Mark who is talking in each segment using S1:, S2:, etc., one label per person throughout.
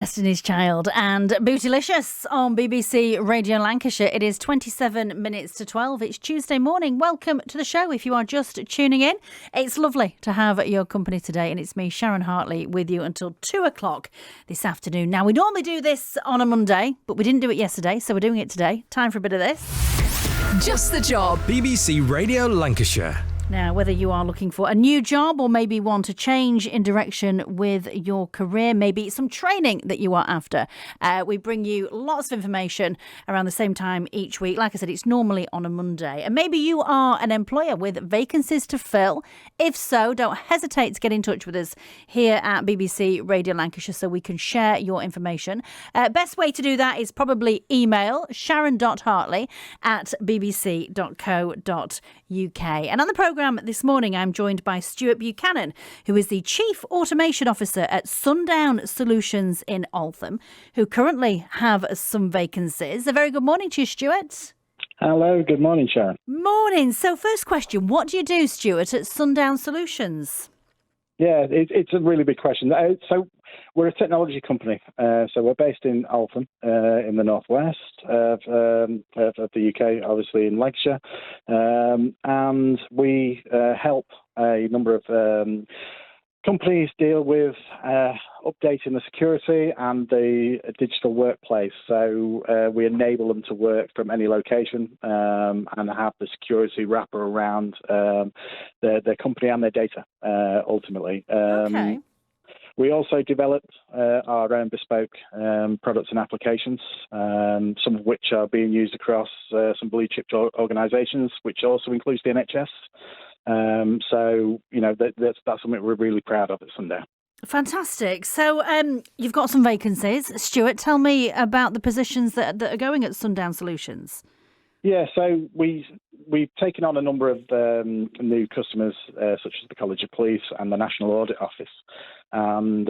S1: Destiny's Child and Bootylicious on BBC Radio Lancashire. It is 27 minutes to 12. It's Tuesday morning. Welcome to the show if you are just tuning in. It's lovely to have your company today, and it's me, Sharon Hartley, with you until 2 o'clock this afternoon. Now, we normally do this on a Monday, but we didn't do it yesterday, so we're doing it today. Time for a bit of this.
S2: Just the Job.
S3: BBC Radio Lancashire.
S1: Now, whether you are looking for a new job or maybe want to change in direction with your career, maybe some training that you are after, we bring you lots of information around the same time each week. Like I said, it's normally on a Monday. And maybe you are an employer with vacancies to fill. If so, don't hesitate to get in touch with us here at BBC Radio Lancashire so we can share your information. Best way to do that is probably email sharon.hartley@bbc.co.uk. And on the programme this morning, I'm joined by Stuart Buchanan, who is the Chief Automation Officer at Sundown Solutions in Altham, who currently have some vacancies. A very good morning to you, Stuart.
S4: Hello, good morning, Sharon.
S1: Morning. So first question, what do you do, Stuart, at Sundown Solutions?
S4: Yeah, it's a really big question. So we're a technology company. So we're based in Altham, in the northwest of the UK, obviously in Lancashire. And we help a number of companies deal with updating the security and the digital workplace. So we enable them to work from any location and have the security wrapper around their company and their data, ultimately.
S1: Okay.
S4: We also developed our own bespoke products and applications, some of which are being used across some blue-chip organisations, which also includes the NHS. So, you know, that's something we're really proud of at Sundown.
S1: Fantastic. So you've got some vacancies. Stuart, tell me about the positions that are going at Sundown Solutions.
S4: Yeah, so we've taken on a number of new customers, such as the College of Police and the National Audit Office. And,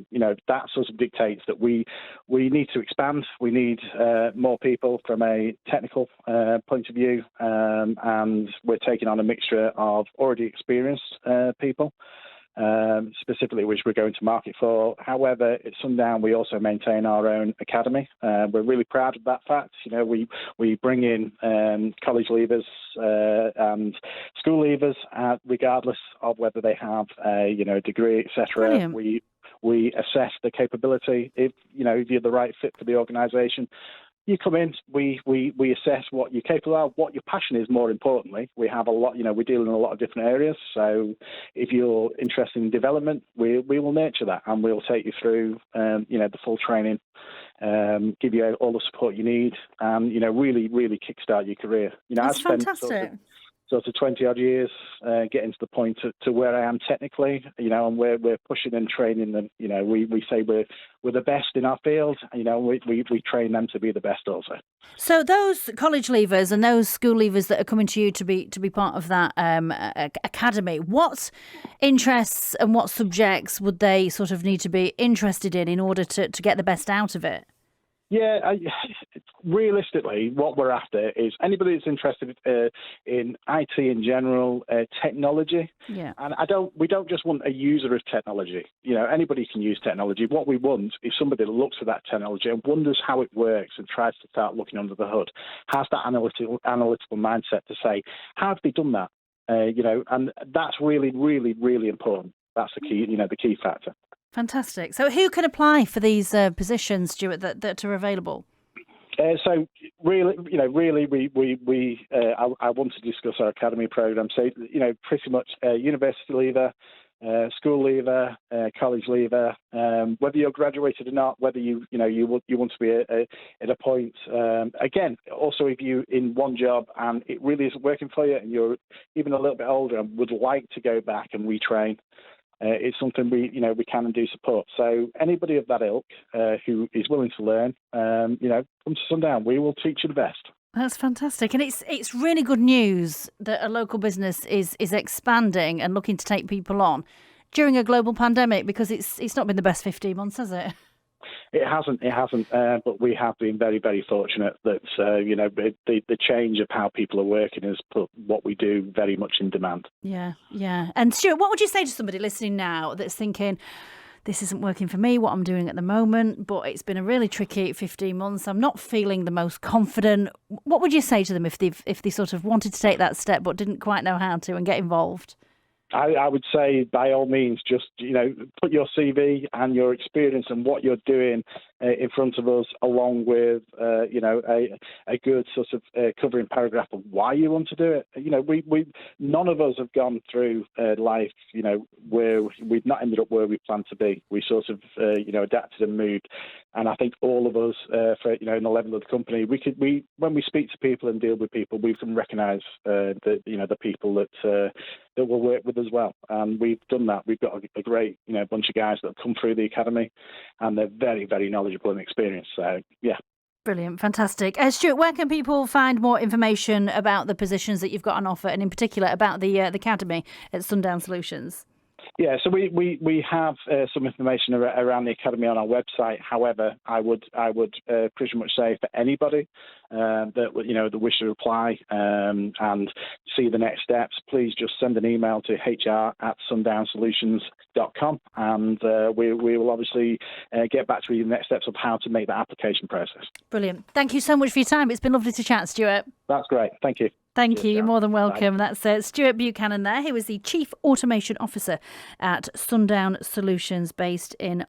S4: you know, that sort of dictates that we need to expand. We need more people from a technical point of view. And we're taking on a mixture of already experienced people, specifically which we're going to market for. However, at Sundown, we also maintain our own academy. We're really proud of that fact. You know, we bring in college leavers and school leavers, regardless of whether they have a degree, etc.
S1: Brilliant.
S4: We assess the capability. If you're the right fit for the organisation, you come in, we assess what you're capable of, what your passion is, more importantly. We have a lot, we deal in a lot of different areas. So if you're interested in development, we will nurture that and we'll take you through, the full training, give you all the support you need and, really, really kickstart your career.
S1: That's
S4: I've spent
S1: fantastic.
S4: sort of 20 odd years getting to the point to where I am technically, and we're pushing and training them. We say we're the best in our field, we train them to be the best also.
S1: So those college leavers and those school leavers that are coming to you to be part of that academy, what interests and what subjects would they sort of need to be interested in order to get the best out of it?
S4: Yeah, realistically, what we're after is anybody that's interested in IT in general, technology.
S1: Yeah.
S4: And we don't just want a user of technology. Anybody can use technology. What we want is somebody that looks at that technology and wonders how it works and tries to start looking under the hood. Has that analytical mindset to say, how have they done that? And that's really, really, really important. That's the key, the key factor.
S1: Fantastic. So who can apply for these positions, Stuart, that are available?
S4: So really, I want to discuss our academy program. So, pretty much university leaver, school leaver, college leaver, whether you're graduated or not, whether you want to be at a point. Again, also if you in one job and it really isn't working for you and you're even a little bit older and would like to go back and retrain. It's something we can and do support. So anybody of that ilk who is willing to learn, come to Sundown. We will teach you the best.
S1: That's fantastic. And it's really good news that a local business is expanding and looking to take people on during a global pandemic, because it's not been the best 15 months, has it?
S4: It hasn't. But we have been very, very fortunate that the change of how people are working has put what we do very much in demand.
S1: Yeah. And Stuart, what would you say to somebody listening now that's thinking, this isn't working for me, what I'm doing at the moment, but it's been a really tricky 15 months. I'm not feeling the most confident. What would you say to them if they sort of wanted to take that step but didn't quite know how to and get involved?
S4: I would say, by all means, just, put your CV and your experience and what you're doing in front of us, along with, a good sort of covering paragraph of why you want to do it. We none of us have gone through life, where we've not ended up where we planned to be. We sort of, adapted and moved. And I think all of us, in the level of the company, when we speak to people and deal with people, we can recognise the people that will work with as well. And we've done that. We've got a great, bunch of guys that have come through the academy, and they're very, very knowledgeable and experienced. So, yeah.
S1: Brilliant. Fantastic. Stuart, where can people find more information about the positions that you've got on offer, and in particular about the Academy at Sundown Solutions?
S4: Yeah, so we have some information around the academy on our website. However, I would pretty much say for anybody that wish to apply and see the next steps, please just send an email to hr@sundownsolutions.com, and we will obviously get back to you the next steps of how to make the application process.
S1: Brilliant. Thank you so much for your time. It's been lovely to chat, Stuart.
S4: That's great. Thank you.
S1: Thank you. You're more than welcome.
S4: Bye.
S1: That's Stuart Buchanan there. He was the Chief Automation Officer at Sundown Solutions based in